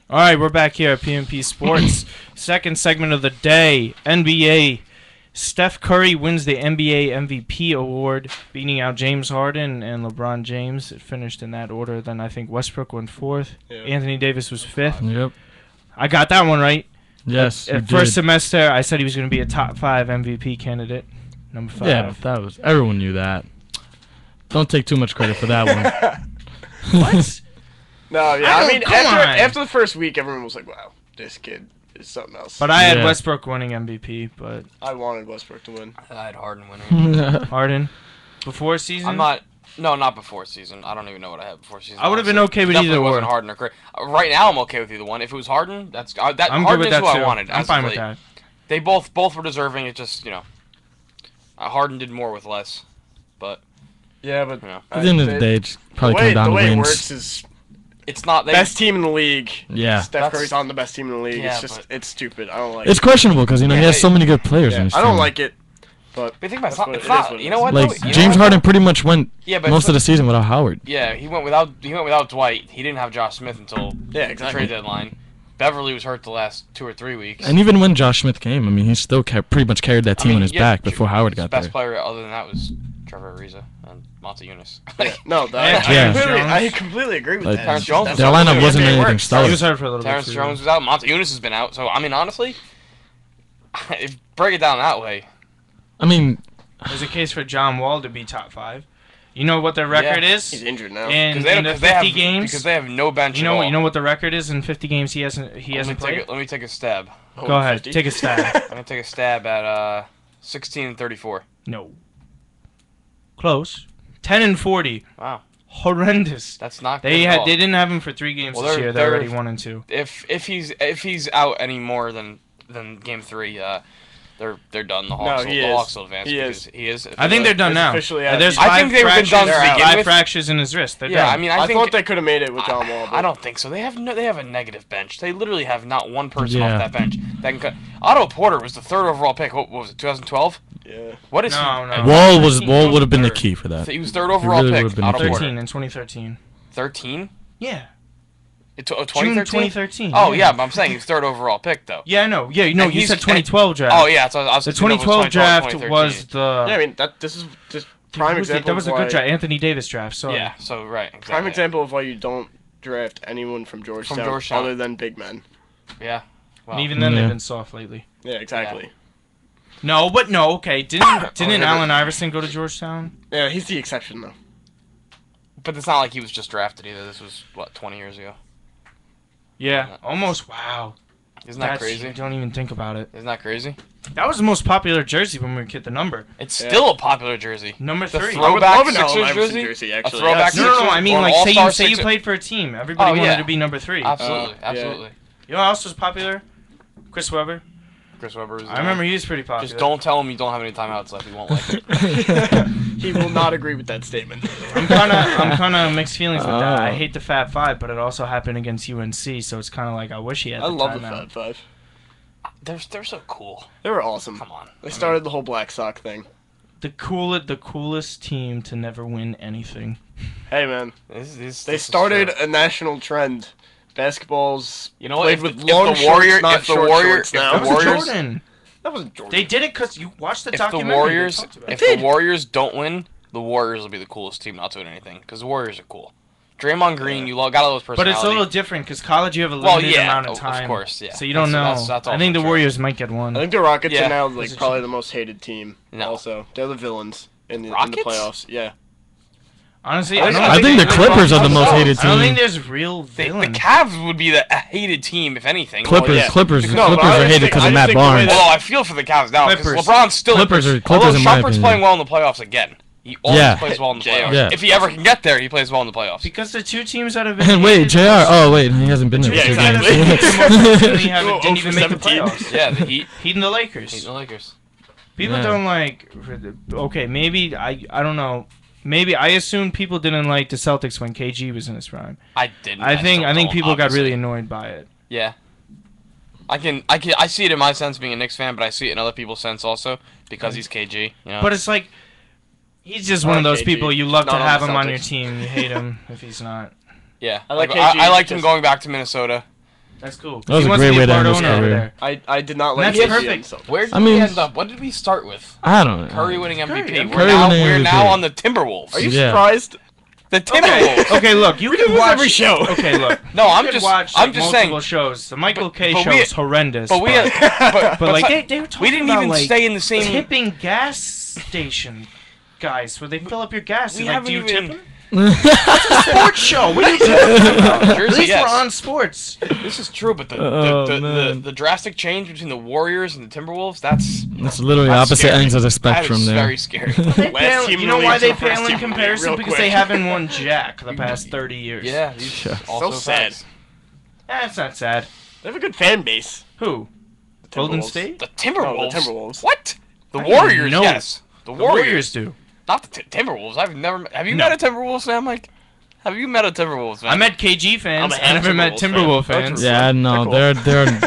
All right, we're back here at PMP Sports. Second segment of the day, NBA. Steph Curry wins the NBA MVP award, beating out James Harden and LeBron James. It finished in that order. Then I think Westbrook went fourth. Yeah. Anthony Davis was fifth. Yep. I got that one right. Yes, At first semester, I said he was going to be a top 5 MVP candidate. Number 5. Yeah, everyone knew that. Don't take too much credit for that one. What? No, yeah. I mean, after the first week, everyone was like, "Wow, this kid is something else." But I had Westbrook winning MVP. But I wanted Westbrook to win. I had Harden winning. Harden before season. Not before season. I don't even know what I had before season. I would have been okay with either one. Wasn't Harden or Curry. Right now, I'm okay with either one. If it was Harden, I'm Harden good with is who too. I wanted. I'm fine with that. They both were deserving. It just Harden did more with less, but yeah, but at the end of the day, it's probably come down to wins. The way it works is. It's not best team in the league. Yeah, Steph Curry's on the best team in the league. Yeah, it's stupid. I don't like. It's questionable because he has so many good players in his team. I don't like it, but think about it's not. You know what? Like James Harden pretty much went most of the season without Howard. Yeah, he went without Dwight. He didn't have Josh Smith until the trade deadline. Beverly was hurt the last 2 or 3 weeks. And even when Josh Smith came, I mean, he still pretty much carried that team on his back before Howard got there. Best player other than that was Trevor Ariza and Montezumas. I completely agree with that. Terrence Jones. Their lineup wasn't anything stellar. He was hurt for a little bit. Terrence Jones was out. Montezumas has been out. So I mean, honestly, if break it down that way. I mean, there's a case for John Wall to be top 5. You know what their record is? He's injured now. In the 50 games, because they have no bench. You know what the record is in 50 games he hasn't played. Let me take a stab. Go ahead, 50? Take a stab. I'm gonna take a stab at 16-34. No. Close. 10-40. Wow. Horrendous. That's not good. They didn't have him for 3 games this year. They're already 1 and 2. If he's out any more than game 3, they're done. The Hawks will advance. He is. I think they're done now. There's I think they were done. 5 fractures in his wrist. They're done. I mean, I thought they could have made it with John Wall. I don't think so. They have a negative bench. They literally have not one person off that bench that can cut. Otto Porter was the 3rd overall pick. What was it? 2012. Yeah. What is Wall would have been the key for that. He was 3rd overall pick. Otto Porter in 2013. 13. Yeah. June 2013. Oh yeah, but I'm saying he was 3rd overall pick though. Yeah, I know. Yeah, you said 2012 draft. Oh yeah, so I was the 2012 draft was the. Yeah, I mean this is just prime example. That was a good draft, Anthony Davis draft. So yeah, so right. Exactly. Prime example of why you don't draft anyone from Georgetown other than big men. Yeah. Well, and even then they've been soft lately. Yeah, exactly. Yeah. No, but no. Okay, didn't Allen Iverson go to Georgetown? Yeah, he's the exception though. But it's not like he was just drafted either. This was 20 years ago. Yeah, almost. Wow. Isn't that crazy? Don't even think about it. Isn't that crazy? That was the most popular jersey when we hit the number. It's still a popular jersey. Number 3. Throwback Sixers jersey? Actually. A throwback No, I mean, like, say you played for a team. Everybody wanted to be number 3. Absolutely. You know what else was popular? Chris Webber. I remember he was pretty popular. Just don't tell him you don't have any timeouts left. He won't like it. He will not agree with that statement. I'm kind of mixed feelings with that. I hate the Fab Five, but it also happened against UNC, so it's kind of like I wish he had. I love the Fab Five. They're so cool. They were awesome. Come on. They started the whole Black Sock thing. The coolest team to never win anything. Hey man, they started a national trend. Basketball's played with long shorts, not short shorts now. That was Jordan. That wasn't Jordan. They did it because you watched the documentary. If the Warriors don't win, the Warriors will be the coolest team not to win anything because the Warriors are cool. Draymond Green, you got all those personalities. But it's a little different because college you have a limited amount of time. Of course, yeah. So you don't know. That's I think the Warriors might get one. I think the Rockets are now probably the most hated team. No. Also, they're the villains in the playoffs. Yeah. Honestly, I think the Clippers are the most hated team. I don't think there's real villains. The Cavs would be the hated team, if anything. Clippers are hated because of Matt Barnes. Well, I feel for the Cavs now because LeBron's still. Clippers although Shumpert's playing well in the playoffs again. He always plays well in the playoffs. Yeah. If he ever can get there, he plays well in the playoffs. Because the 2 teams that have been. And wait, JR. Oh wait, he hasn't been there for 2 games. Didn't even make the playoffs. Yeah, the Heat. Heat and the Lakers. People don't like. Okay, maybe I don't know. Maybe I assume people didn't like the Celtics when KG was in his prime. I didn't. I think people got really annoyed by it. Yeah. I see it in my sense being a Knicks fan, but I see it in other people's sense also because he's KG. You know? But it's like he's just one of those people you love to have him on your team. You hate him if he's not. Yeah. I liked him going back to Minnesota. That's cool. That was He a wants to great be way a to part end his owner over career. there. I did not like That's it. perfect. So. Where did I we mean- end up? What did we start with? I don't know. Curry winning MVP. Curry We're now MVP. on the Timberwolves. Are you Yeah. surprised? The Timberwolves. Okay, look, you We can do this watch every show. Okay, look. No, you I'm could just- watch I'm like, just multiple saying- shows. The Michael K but show we- is horrendous. But we, but like they were talking we didn't about, even like, stay in the same. tipping gas station guys where they fill up your gas. We Like, haven't do you even- tip them? Sports show. What are you talking about? At Jersey, least yes. we're on sports. This is true, but Oh, man. the drastic change between the Warriors and the Timberwolves, that's literally That's opposite scary. ends of the that spectrum is there. very scary. They Last pale, team you know in the why league they to the first pale in team in the league comparison? real Because quick. they haven't won jack the past 30 years. Yeah, these Yeah. also So sad. facts. That's not sad. They have a good fan base. Who? The Golden Timberwolves. State? The Timberwolves. No, the Timberwolves. What? The I didn't Warriors, know. yes. The The Warriors. Warriors do. Not the Timberwolves. I've never. Have you No. met a Timberwolves fan, Mike? Have you met a Timberwolves fan? I met KG fans. I'm a I never met Timberwolves fan. Timberwolves Those fans. are- Yeah, no, They're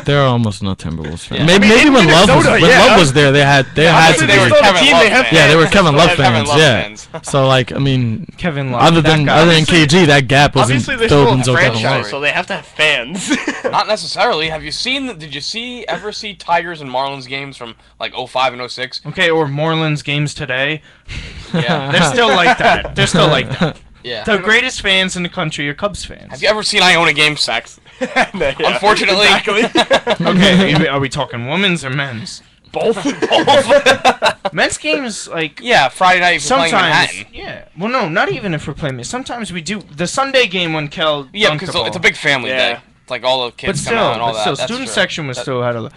they're almost no Timberwolves fans. Yeah. Maybe, I mean, maybe in when Love was Minnesota, when yeah. Love was there, they had Obviously, to they be. were Minnesota Kevin team, Love they have- fans. Yeah, they were Kevin Love They were Kevin fans. Love Yeah. fans. So like, I mean, Kevin Love. other that than guy. other than KG, that gap wasn't Obviously, they're filled still a until Kevin franchise. Love. franchise, so they have to have fans. Not necessarily. Have you seen? Did you ever see Tigers and Marlins games from like 05 and 06? Okay, or Moreland's games today. Yeah. They're still like that. They're still like that. Yeah. The greatest fans in the country are Cubs fans. Have you ever seen Iona games? Facts. Yeah, Unfortunately. Exactly. Okay, are we talking women's or men's? Both. Men's games, like, Yeah, Friday night if you're playing sometimes, Manhattan. yeah. Well, no, not even if we're playing it. Sometimes we do the Sunday game when Kel. Yeah, dunked because the it's a ball. big family Yeah. day. It's like all the But kids still, come out and all that. That's student true. section was That- still had a.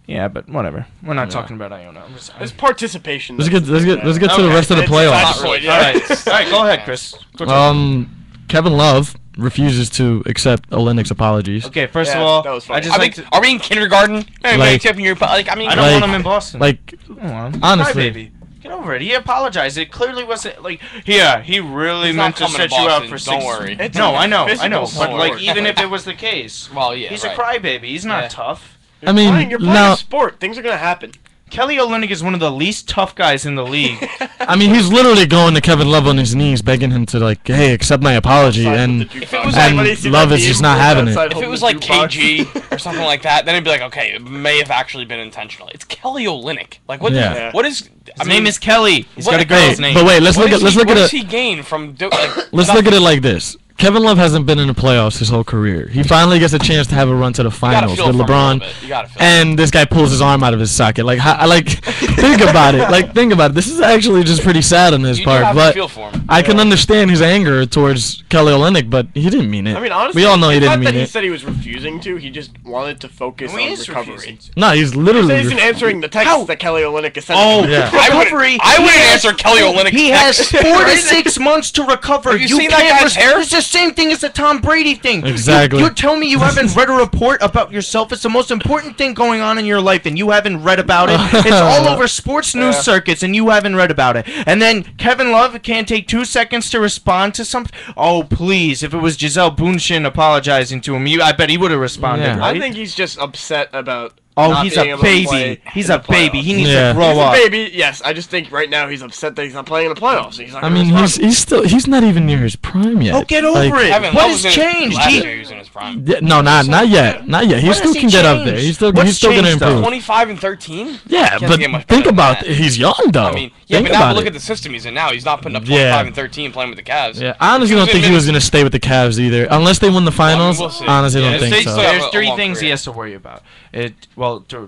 Yeah, but whatever. We're not Yeah. talking about Iona. There's participation. Let's get to the Okay. rest of the It's playoffs. not really. Yeah. All right, go ahead, Chris. Go talk. Kevin Love refuses to accept Olynyk's apologies. Okay, first Yeah, of all, that was I funny. just I like mean, to. are we in kindergarten? Hey, Like- man, tipping your like, I mean, I don't like- want him in Boston. Like, I don't want him. honestly. Crybaby. Get over it. He apologized. It clearly wasn't like. Yeah, he really He's meant not to coming set to you out Boston, for don't 6. worry. It's No, a I know. physical But sport. like, even if it was the case, well, yeah, he's right. a crybaby. He's not Yeah. tough. I mean, You're playing now, a sport. Things are gonna happen. Kelly Olynyk is one of the least tough guys in the league. I mean, he's literally going to Kevin Love on his knees, begging him to like, hey, accept my apology, and If it was and like- Love is just not having it. If it was like KG or something like that, then it'd be like, okay, it may have actually been intentional. It's Kelly Olynyk. Like, what? Yeah. What is? His name is Kelly. He's what- got a girl's Hey, name. but wait, let's What look at does it. he gain from like? Let's look at it like this. Kevin Love hasn't been in the playoffs his whole career. He finally gets a chance to have a run to the You gotta finals feel with for him a little LeBron, bit. You gotta feel. and this guy pulls his arm out of his socket. Like, think about it. Like, think about it. This is actually just pretty sad on his You do part. have to But feel for him. I can understand his anger towards Kelly Olynyk, but he didn't mean it. I mean, honestly, we all know he it's didn't not that mean he it. said he was refusing to. He just wanted to focus Well, he on is recovery. refusing to. No, he's He literally. isn't answering the text How? that Kelly Olynyk is Oh, sending. Yeah. recovery. I wouldn't He has- answer Kelly Olynyk. He has 4 to 6 months to recover. Have you seen that can't guy's hair? It's the same thing as the Tom Brady thing. Exactly. You tell me you haven't read a report about yourself. It's the most important thing going on in your life, and you haven't read about it. It's all over sports news circuits, and you haven't read about it. And then Kevin Love can't take 2 seconds to respond to something. Oh, please! If it was Giselle Bundchen apologizing to him, I bet he would have responded. Yeah. Right? I think he's just upset about. Oh, not he's being a able to baby. play He's in a the baby. playoffs. He needs Yeah. to grow He's a up. baby. Yes, I just think right now he's upset that he's not playing in the playoffs. He's not I gonna mean, respond. he's not even near his prime yet. Oh, get over Like, it. Kevin What Love has was in his- changed? Last He- year he was in his prime. Yeah, no, not yet. Not yet. He What still has he can get up there. changed? He's still What's gonna changed, though? improve. 25 and 13. Yeah, Can't but get much think better than about that. he's young though. I mean, yeah, Think but now about look it. at the system he's in now. He's not putting up 25 Yeah. and 13 playing with the Cavs. Yeah, I honestly He was don't think in he was gonna stay with the Cavs either, unless they win the finals. we'll see. Honestly, Yeah, don't think they so. still have There's a 3 long things he career. has to worry about.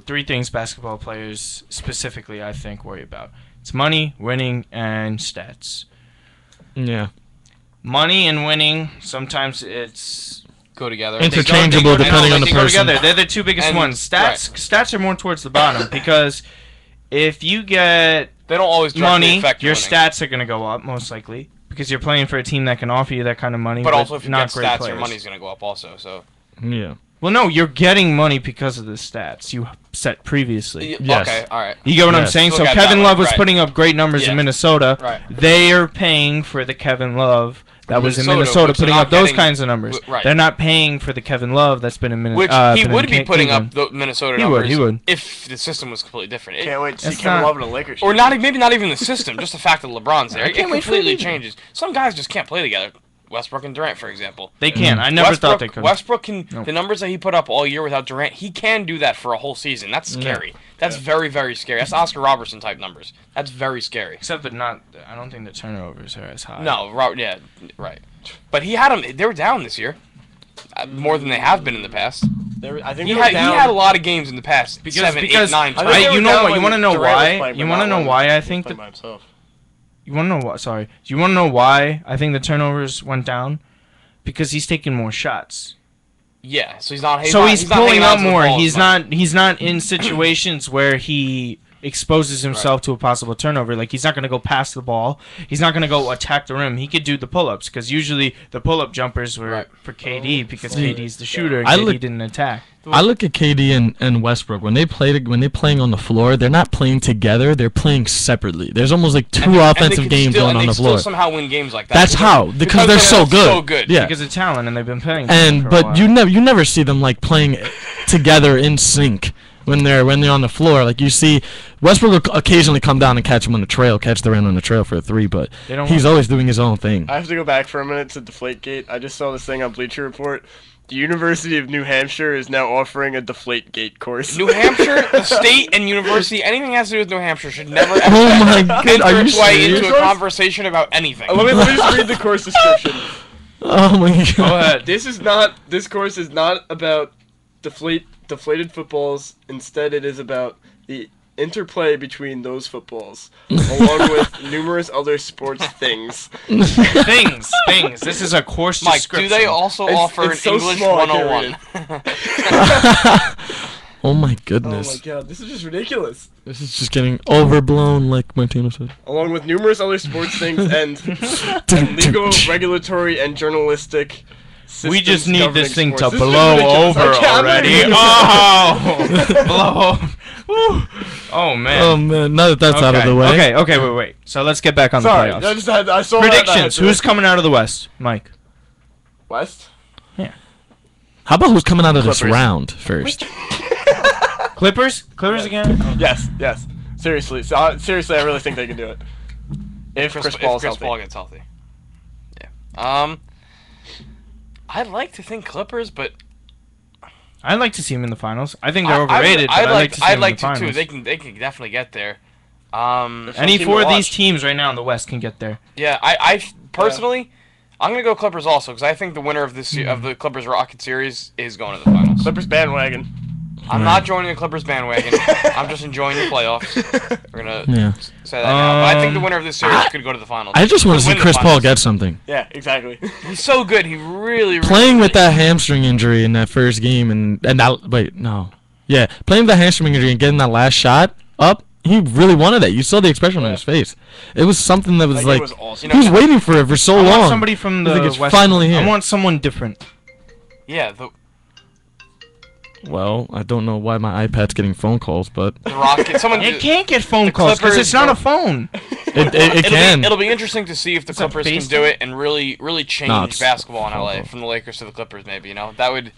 Three things basketball players specifically, I think, worry about. It's money, winning, and stats. Yeah, Money and winning, sometimes it's Go together. Interchangeable they go- depending I know, on the they go person. together. They're the 2 biggest And- ones. Stats are more towards the bottom because if you get They don't always directly money, affect your winning. stats are going to go up most likely because you're playing for a team that can offer you that kind of money. But also, if you not get great stats, players. your money's gonna go up also. So yeah. Well, no, you're getting money because of the stats you set previously. Yes. Okay, all right. You get what I'm Yes. saying? Look So at it that Kevin way, Love was right. putting up great numbers Yeah. in Minnesota. Right. They're paying for the Kevin Love that was in Minnesota, Minnesota which they're putting not up those getting- kinds of numbers. Right. They're not paying for the Kevin Love that's been in Which Minnesota. he would be putting up the Minnesota He numbers. would, he would. If the system was completely different. Can't wait to see It's Kevin not- Love in a Lakers. Or not, maybe not even the system, just the fact that LeBron's there. I It can't wait for completely it. changes. Some guys just can't play together. Westbrook and Durant, for example. They can. I never thought they could. Westbrook can. Nope. The numbers that he put up all year without Durant, he can do that for a whole season. That's scary. That's very, very scary. That's Oscar Robertson type numbers. That's very scary. Except that I don't think the turnovers are as high. No, right. But he had them. They were down this year, more than they have been in the past. I think he had a lot of games in the past. Because 7, 8, 9. You know what? You want to know why? You want to know why I think that. You want to know what? Sorry. Do you want to know why I think the turnovers went down? Because he's taking more shots. Yeah, so he's not. He's pulling up more. He's not in situations where he exposes himself to a possible turnover. Like, he's not going to go past the ball. He's not going to go attack the rim. He could do the pull-ups, because usually the pull-up jumpers were for KD, because KD's the shooter and KD didn't attack. I look at KD and Westbrook. When they're playing on the floor, they're not playing together. They're playing separately. There's almost like two offensive games going on the floor. They still somehow win games like that. That's how, because they're so good. Yeah, because of talent, and they've been playing. But you never see them like playing together in sync when they're on the floor. Like, you see Westbrook will occasionally come down and catch the Durant on the trail for a 3, but he's always doing his own thing. I have to go back for a minute to Deflategate. I just saw this thing on Bleacher Report. The University of New Hampshire is now offering a Deflategate course. New Hampshire, the state, and university, anything that has to do with New Hampshire should never ever are you way into a conversation about anything. Let me just read the course description. Oh my god. Go ahead. This course is not about deflated footballs. Instead, it is about the interplay between those footballs, along with numerous other sports things. Things. This is a course description. Do they also offer so English small, 101? Oh my goodness. Oh my god, this is just ridiculous. This is just getting overblown, like Martino said. Along with numerous other sports things and legal, regulatory, and journalistic systems. We just need this thing to sports. blow over already. Oh! Blow over. Oh man. Oh man, now that's out of the way. Okay, wait. So let's get back on the playoffs. I saw predictions. Who's coming out of the West? Mike. West? Yeah. How about who's coming out of this round first? Clippers? Clippers again? Yes. Seriously, I really think they can do it. If Chris Paul gets healthy. Yeah. I'd like to think Clippers, but I'd like to see him in the finals. I think they're overrated. I'd like to see them in the finals. Too. They can definitely get there. Any 4 of these teams right now in the West can get there. Yeah, I personally, I'm gonna go Clippers also, because I think the winner of this of the Clippers Rocket series is going to the finals. Clippers bandwagon. I'm not joining the Clippers bandwagon. I'm just enjoying the playoffs. We're gonna say that now. But I think the winner of this series could go to the finals. I just want to see Chris Paul get something. Yeah, exactly. He's so good. He really playing with that hamstring injury in that first game and that playing with that hamstring injury and getting that last shot up. He really wanted that. You saw the expression on his face. It was something that was like, was awesome. He was waiting for it for so long. I want somebody from the West. Finally here. I want someone different. Yeah. Well, I don't know why my iPad's getting phone calls, but the Rockets. It can't get phone calls because it's not a phone. It can. It'll be interesting to see if the Clippers can do it and really change basketball in LA from the Lakers to the Clippers. Maybe that would.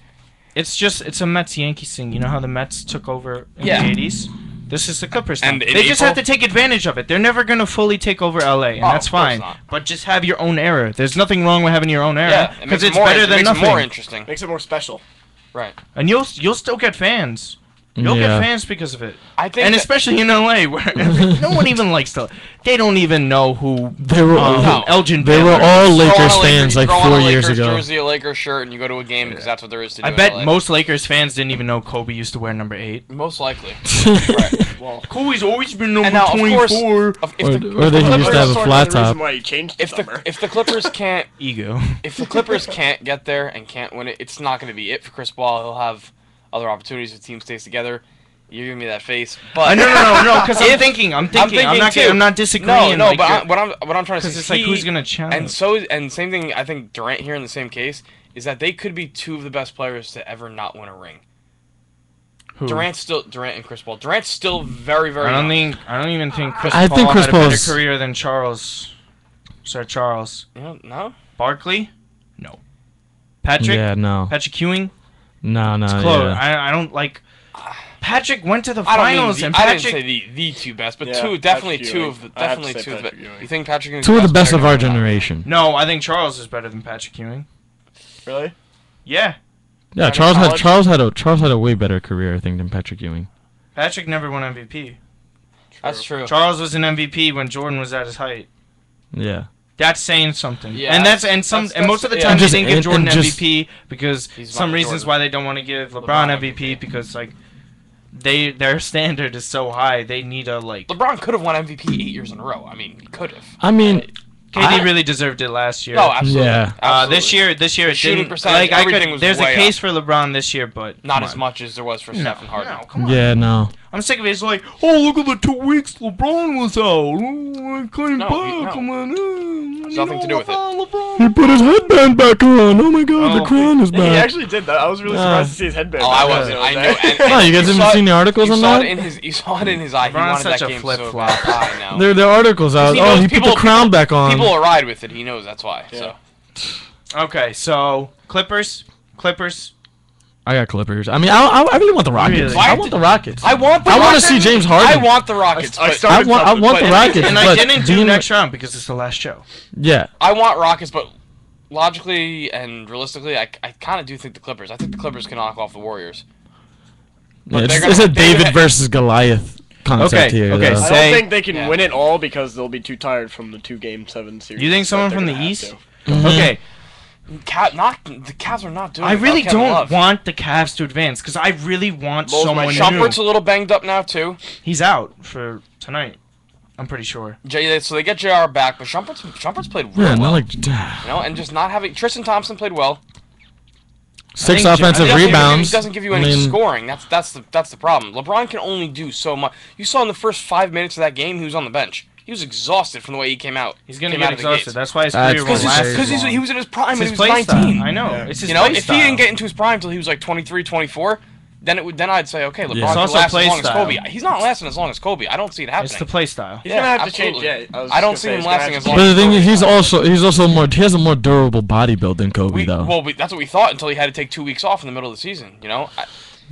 It's a Mets Yankees thing. You know how the Mets took over in the '80s. This is the Clippers thing. And they just have to take advantage of it. They're never gonna fully take over LA, and that's fine. But just have your own era. There's nothing wrong with having your own era because it's better than nothing. Makes it more interesting. Makes it more special. Right. And you'll still get fans. You'll get fans because of it. I think, and especially in LA, where no one even likes to. They don't even know who Elgin. They were all Lakers fans like 4 years ago. Jersey, a Lakers shirt, and you go to a game because that's what there is to do. I bet most Lakers fans didn't even know Kobe used to wear number 8. Most likely. Right. Well, Kobe's always been number 24. Or they used to have a flat top. If the Clippers can't ego. If the Clippers can't get there and can't win it, it's not going to be it for Chris Paul. He'll have other opportunities if the team stays together. You're giving me that face, but no, because I'm thinking. I'm not disagreeing. No, but what I'm trying to say is it's like who's gonna challenge. And same thing. I think Durant here in the same case is that they could be 2 of the best players to ever not win a ring. Who? Durant and Chris Paul. Durant's still very, very. I don't even think Chris Paul had a better career than Sir Charles. No. Barkley, no. Patrick, yeah, no. Patrick Ewing. No, it's close. I don't like. Patrick went to the I don't finals, mean and I didn't Patrick. say the two best, but Yeah, definitely Patrick two Ewing. of the I have to definitely say two of the. Patrick Ewing. You think Patrick Ewing's Two of the best player of our ever? generation. No, I think Charles is better than Patrick Ewing. Really? Yeah, Yeah, Out of Charles had a way better career, I think, than Patrick Ewing. Patrick never won MVP. That's true. Charles was an MVP when Jordan was at his height. Yeah. That's saying something. Yeah, and that's- most of the yeah. time And they just- didn't give and- Jordan and just- MVP because He's some Michael reasons Jordan. why they don't want to give LeBron LeBron MVP because like their standard is so high they need a like. LeBron could have won MVP 8 years in a row. I mean, he could have. I mean, KD really deserved it last year. No, absolutely. Yeah. Absolutely. This year it Shooting didn't. percentage, Like, everything was there's a way case up. for LeBron this year, but Not come as on. much as there was for Steph and Harden. No, come on. yeah, no. I'm sick of it. It's like, oh, look at the 2 weeks LeBron was out. Oh, I came No, back. no. Come on. It's nothing to do with it. LeBron. He put his headband back on. Oh my god, the Oh. crown is Yeah, he back. actually did that. I was really surprised to see his headband. Oh, I back wasn't. the I other knew. day. No, you guys haven't seen the articles you on saw that? it in his. You saw it in his eye. He LeBron's wanted such that a game so flip-flop. bad now. There are articles out. He Oh, knows he put people- the crown back on. People will ride with it. He knows that's why. So. Okay, so Clippers. I got Clippers. I mean, I really want the Rockets. Really? I want the Rockets. I want. The I want to Rockets. see James Harden. I want the Rockets. I but started I want the but- Rockets. And I but didn't do being- next round because it's the last show. Yeah. I want Rockets, but logically and realistically, I kind of do think the Clippers. I think the Clippers can knock off the Warriors. Yeah, they're it's gonna- a they're David gonna- versus Goliath concept Okay, here. okay, though. I Say- don't think they can Yeah. win it all because they'll be too tired from the 2-game 7 series. You think that someone they're from the gonna have East? to. Mhm. Okay, The Cavs are not doing. I it without really Kevin don't Love. want the Cavs to advance because I really want Bulls someone might- new. Shumpert's a little banged up now too. He's out for tonight. I'm pretty sure. So they get JR back, but Shumpert's played real Yeah, well. not like You know, and just not having Tristan Thompson played well. 6 think offensive I think rebounds. He doesn't give you I any mean, scoring. That's the problem. LeBron can only do so much. You saw in the first 5 minutes of that game, he was on the bench. He was exhausted from the way he came out. He's gonna came get out of the exhausted. gates. That's why his That's career won't because last. he's- Because as long. he was in his prime It's when his he was play style. 19. I know. Yeah. It's his You know, play if style. he didn't get into his prime until he was like 23, 24, then I'd say, okay, LeBron Yeah. It's can also last play as long as style. Kobe. He's not lasting as long as Kobe. I don't see it happening. It's the play style. He's gonna have to absolutely. change. Yeah, I don't see him lasting as long But as the thing Kobe. is, he has a more durable body build than Kobe, though. That's what we thought until he had to take 2 weeks off in the middle of the season. You know,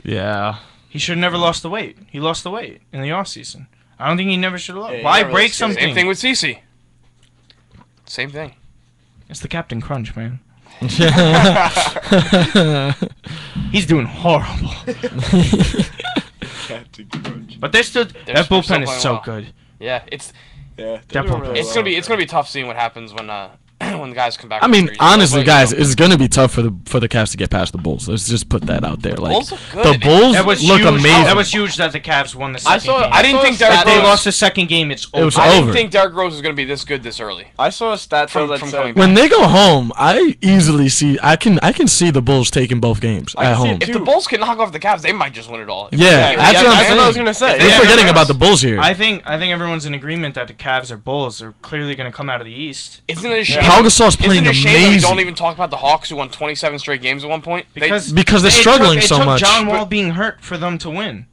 Yeah. He should have never lost the weight. He lost the weight in the offseason. I don't think he never should have lost. Yeah, he Why never break lost the weight. something? same thing with CeCe. Same thing. It's the Captain Crunch, man. Yeah. He's doing horrible. But they're still that still bullpen playing is so well. good. Yeah, it's Yeah, That bullpen. it's gonna be tough seeing what happens when when the guys come back. I from mean, injuries. honestly, But, guys, you know, it's gonna be tough for the Cavs to get past the Bulls. Let's just put that out there. Like Bulls look good. the Bulls That was look huge. amazing. That was huge that the Cavs won the second game. I didn't think Derrick If they Rose. lost the second game, it's over. was I over. didn't think Derrick Rose was gonna be this good this early. I saw a stat though From that coming said back. When they go home, I easily see. I can see the Bulls taking both games I at can see home. it If the too. Bulls can knock off the Cavs, they might just win it all. Yeah, that's what I'm that's what I was saying. gonna say. We're Yeah, forgetting yeah. about the Bulls here. I think everyone's in agreement that the Cavs are Bulls. They're clearly going to come out of the East Isn't it a shame? Pau Gasol's playing Isn't it a shame that we amazing. don't even talk about the Hawks who won 27 straight games at one point? Because they're it struggling took, so it took much. John Wall being hurt for them to win.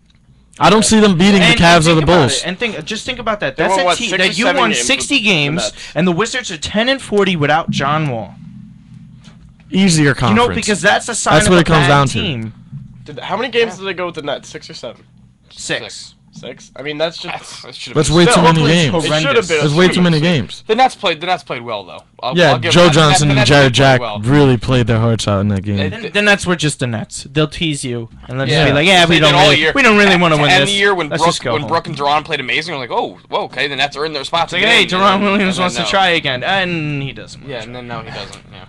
I don't see them beating the Cavs or the think about Bulls. it, and just think about that. They That's won, a what, team 6 or that you 7 won games 60 with the games, Nets. and the Wizards are 10-40 without John Wall. Easier You conference. know, because that's a sign That's of what a it comes bad down to. team. How many games did they go with the Nets? 6 or 7? 6. 6. I mean, that's just. That's way too Still, many it's games. horrendous. It should have been. That's way too many games. The Nets played well though. Yeah, I'll give Joe them that. Johnson The and Nets Jared played Jack well. really played their hearts out in that game. The Nets were just the Nets. They'll tease you and they'll just Yeah. be like, "Yeah, They we did all don't year. really want to win And this." the year when Let's just go home. Brooke and De'Ron played amazing, we're like, oh, whoa, okay, the Nets are in their spots. It's like, again. hey, De'Ron Williams And wants then to no. try again, and he doesn't. Yeah, and then no, he doesn't. Yeah.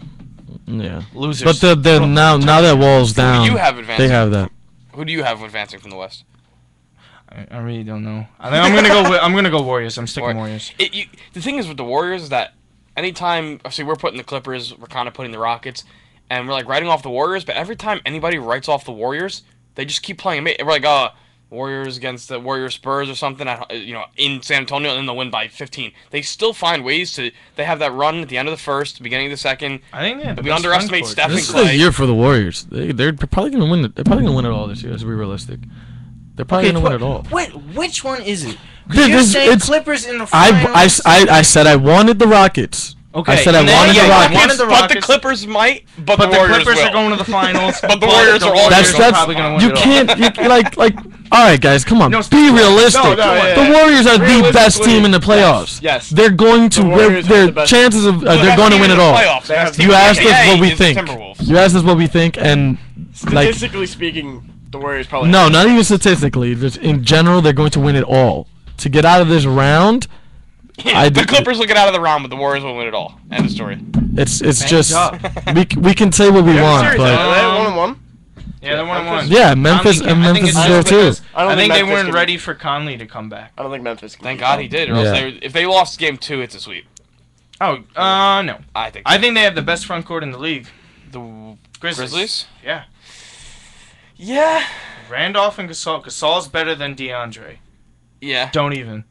Yeah. Losers. But the now that Wall's down, you have advancing? they have that. Who do you have advancing from the West? I really don't know. I think I'm gonna go. I'm gonna go Warriors. I'm sticking Warriors. The thing is with the Warriors is that anytime, obviously we're putting the Clippers, we're kind of putting the Rockets, and we're like writing off the Warriors. But every time anybody writes off the Warriors, they just keep playing. We're like, Warriors against the Warriors Spurs or something, in San Antonio, and then they'll win by 15. They still find ways to. They have that run at the end of the first, beginning of the second. I think yeah. We underestimate Steph This is and the Clay. year for the Warriors. They're probably gonna win. They're probably gonna win it all this year. Let's be realistic. They're probably gonna win it all. Which one is it? 'Cause Dude, you're this- saying it's- Clippers in the finals. I said I wanted the Rockets. Okay. I said I and then- wanted the yeah, Rockets. wanted the But the Rockets, Clippers might. But but the Warriors Clippers will. are going to the finals. But the Warriors are all That's probably going to win you it all. can't like. All right, guys, come on. No, Be realistic. No, yeah, The yeah. Warriors are the best Realistically, team in the playoffs. Yes. They're going to. The Warriors have Their the best- chances of The they're best going to team win in it the all. playoffs. They have Best team You in the asked us NBA what we is the think. Timberwolves. You asked us what we think, and like Statistically speaking, the Warriors probably. no, not even statistically. Just in general, they're going to win it all. To get out of this round, The Clippers will get out of the round, but the Warriors will win it all. End of story. it's Banged just up. we can say what we want, Serious, but are they 1-1? Yeah, they're 1-1. yeah, Memphis I and think Memphis it's is just there too. because I don't I think think they Memphis weren't can- ready for Conley to come back. I don't think Memphis can. Thank beat God them. he did, or else Yeah. if they lost game 2, it's a sweep. Oh, no. I think. I think they have the best front court in the league. The Grizzlies. Yeah. Yeah. Randolph and Gasol. Gasol's better than DeAndre. Yeah. Don't even.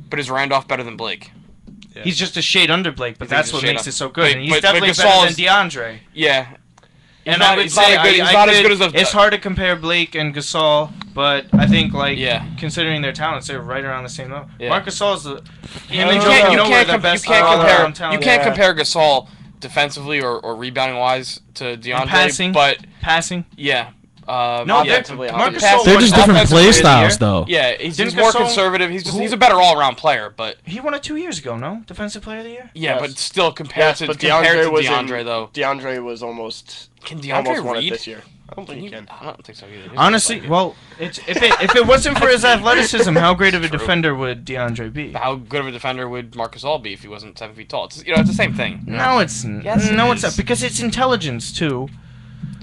But is Randolph better than Blake? Yeah. He's just a shade under Blake, but You think that's he's what a shade makes under- it so good. but- And he's but definitely Gasol better is- than DeAndre. Yeah. And not- I would he's not say a good- he's I not as could- good as a- it's hard to compare Blake and Gasol, but I think Yeah. considering their talents, they're right around the same level. Yeah. Marc Gasol's the him You and can't- Joe you Noah are the com- best you can't all-around compare. talent. You can't Yeah. compare Gasol defensively or rebounding wise to DeAndre. passing. But passing. yeah. No, yeah. offensively, Marc obviously. Gasol They're won just different Offensive play Player of the Year. styles, though. Yeah, he's Didn't more Gasol- conservative. He's a better all-around player, but He won it 2 years ago, no? Defensive Player of the Year? yeah, Yes. but still compared Yes, to but compared to was DeAndre in, though. DeAndre was almost Can almost DeAndre won it read? this year. I don't think he can. I don't think so either. He's Honestly, not well, if it wasn't for his athleticism, how great of a True. defender would DeAndre be? how good of a defender would Marc Gasol be if he wasn't 7 feet tall? It's it's the same thing. No, it's Yes, no, it it's is. not because it's intelligence too.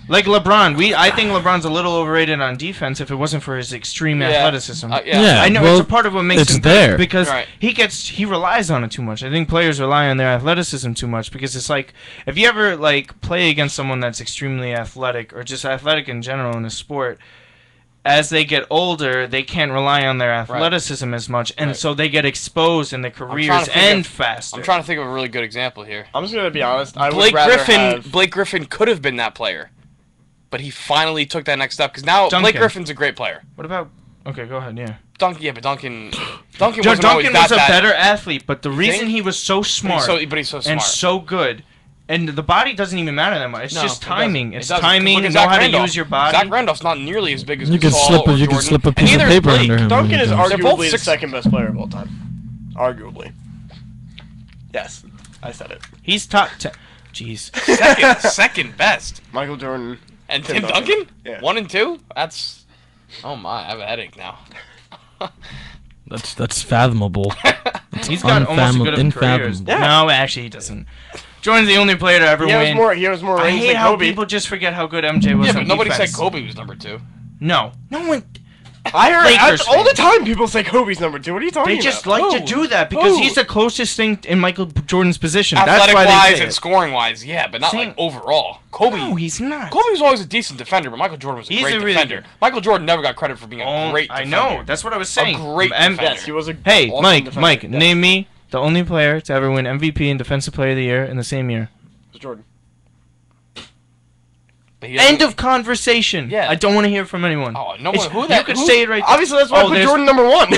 Like LeBron, I think LeBron's a little overrated on defense if it wasn't for his extreme Yeah. athleticism. Yeah. I know well, it's a part of what makes it's him there. good because Right. he relies on it too much. I think players rely on their athleticism too much because it's like if you ever play against someone that's extremely athletic or just athletic in general in a sport, as they get older, they can't rely on their athleticism as much, and Right. so they get exposed in their trying careers to think and of- faster. I'm trying to think of a really good example here. I'm just gonna be honest. I would Blake rather Griffin. have. Blake Griffin could have been that player, but he finally took that next step because now Duncan. Blake Griffin's a great player. What about? Okay, go ahead. Yeah. Duncan, yeah, but Duncan wasn't Duncan always was that a bad. better athlete, but the reason think? he was so smart But he's so smart. and so good, and the body doesn't even matter that much. It's No, just it doesn't. timing. It It's doesn't. timing. Look at Know Zach how Randolph. to use your body. Zach Randolph's not nearly as big as You could Gasol slip or you could Jordan, slip a and piece of neither is paper Blake. under him. Duncan is both arguably the 6 second best player of all time. Arguably. Yes, I said it. He's top 10. Jeez. Second best. Michael Jordan. And Tim Tim Duncan? Duncan? Yeah. 1 and 2? That's. Oh my, I have a headache now. That's fathomable. He's got almost as good of a career. Unfathomable. Yeah. No, actually, he doesn't. Jordan's the only player to ever He has win. more. He has more I rings hate than how Kobe. people just forget how good MJ was Yeah, on but nobody defense. said Kobe was number 2. No. No one. I heard Lakers all the fans. time. People say Kobe's number 2. What are you talking They about? just like to Who? do that because Who? he's the closest thing in Michael Jordan's position. That's Athletic why they wise say and it. scoring wise, yeah, but not Same. like overall. Kobe. No, he's not. Kobe was always a decent defender, but Michael Jordan was a He's great a really defender. good- Michael Jordan never got credit for being a Oh, great I defender. know. That's what I was saying. great defender. Yes, he was a. Hey, awesome Mike, defender. Mike, Yes. name me the only player to ever win MVP and Defensive Player of the Year in the same year. It was Jordan. But he doesn't- End of conversation. Yeah. I don't want to hear from anyone. Oh, no It's- one. Who you that? could who- say it right. Obviously, that's why I put there's- Jordan number 1. Who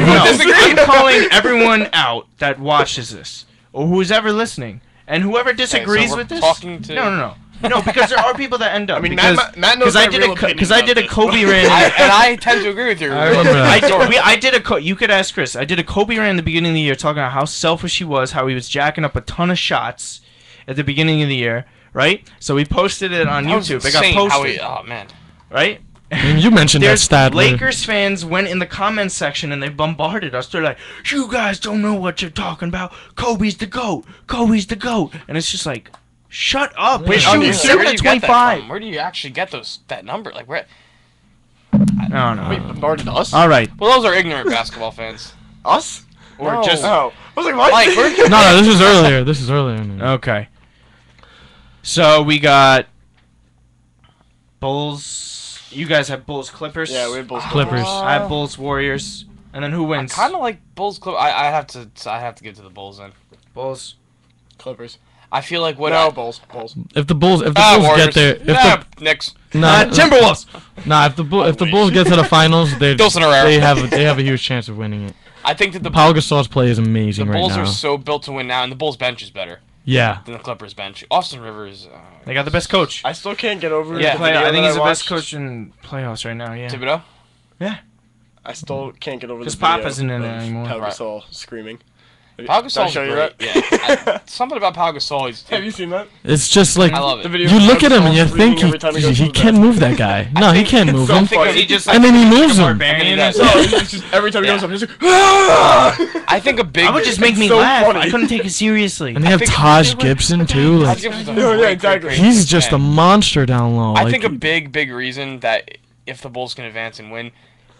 No. disagree? I'm calling everyone out that watches this or who's ever listening, and whoever disagrees we're with this. talking to- No, because there are people that end up. I mean, because, Matt knows I my did real a opinion because I about did a this. Kobe ran. And I tend to agree with you. I remember that. I did a you could ask Chris. I did a Kobe ran in the beginning of the year talking about how selfish he was, how he was jacking up a ton of shots at the beginning of the year, right? So we posted it on That was YouTube. It got insane how posted, oh man. right? And you mentioned that There's stat. Lakers fans went in the comments section and they bombarded us. They're like, "You guys don't know what you're talking about. Kobe's the GOAT. Kobe's the GOAT." And it's just like, shut up. We're Yeah. shooting Where 7 Where do to you get that 25. from? Where do you actually get that number? Like where? I don't know. Wait, bombarded us? All right. Well, those are ignorant basketball fans. Us? Or No. just Oh. I was like, what? Mike, we're- No, this is earlier. This is earlier. okay. So we got Bulls. You guys have Bulls Clippers. Yeah, we had Bulls. Clippers. I have Bulls Warriors. And then who wins? Kind of like Bulls. I have to give it to the Bulls then. Bulls. Clippers. I feel like what No, Bulls. Bulls. If the Bulls Warriors. get there, if Knicks. Timberwolves. if the Bulls get to the finals, they Dulcin Herrera. they have a huge chance of winning it. I think that the Pau Gasol's play is amazing right now. The Bulls are so built to win now, and the Bulls bench is better. Yeah. Than the Clippers bench. Austin Rivers. They got the best coach. I still can't get over. Yeah. the video I think that he's the best watched. coach in playoffs right now. Yeah. Thibodeau. Yeah. I still can't get over the Because Pop video isn't in it of anymore. Pau Right. Gasol screaming. Pau Did I Gasol's show you great. that? Yeah. Something about Pau Gasol. Have you seen that? It's just like I love The it. video you of look Pau at him and Gasol you think screaming every time he goes to the can't bathroom. move that guy. No, he can't move so him. funny. He just And then he moves him. Barbarian. And No, it's just every time he goes up, he's like, I think a big. I would just make me so laugh. funny. I couldn't take it seriously. And they have think- Taj Gibson too. Like Yeah, exactly. he's just a monster down low. I Like, think a big reason that if the Bulls can advance and win,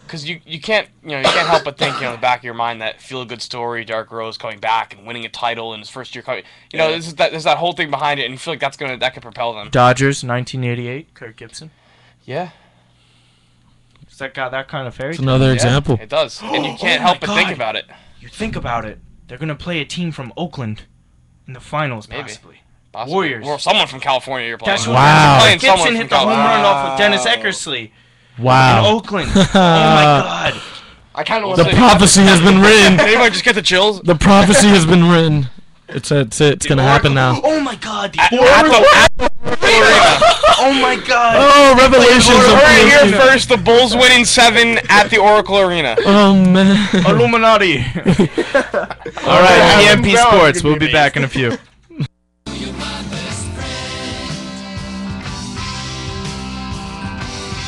because you can't help but think in the back of your mind that feel good story, Derrick Rose coming back and winning a title in his first year coming. There's that whole thing behind it, and you feel like that could propel them. Dodgers, 1988. Kirk Gibson. Yeah, Does that got that kind of fairy it's tale? another yeah, example. it does, and you can't Oh help my but think God. about it. You think about it. They're gonna play a team from Oakland in the finals, Maybe. possibly. Possibly. Warriors. Or someone from California you're playing. That's with. what Wow. Kirk Playing someone Gibson from hit the home California. run off of Dennis Wow. Eckersley in Wow. Oakland. Oh my God. I kind of The want to. prophecy has been written. Anybody just get the chills? The prophecy has been written. It's gonna happen now. Oh my God. The At the arena. Oh my God. Oh, revelations You of heard it here PMP. first. The Bulls winning 7 at the Oracle Arena. Oh man. Illuminati. All right, PMP Sports. We'll be back in a few.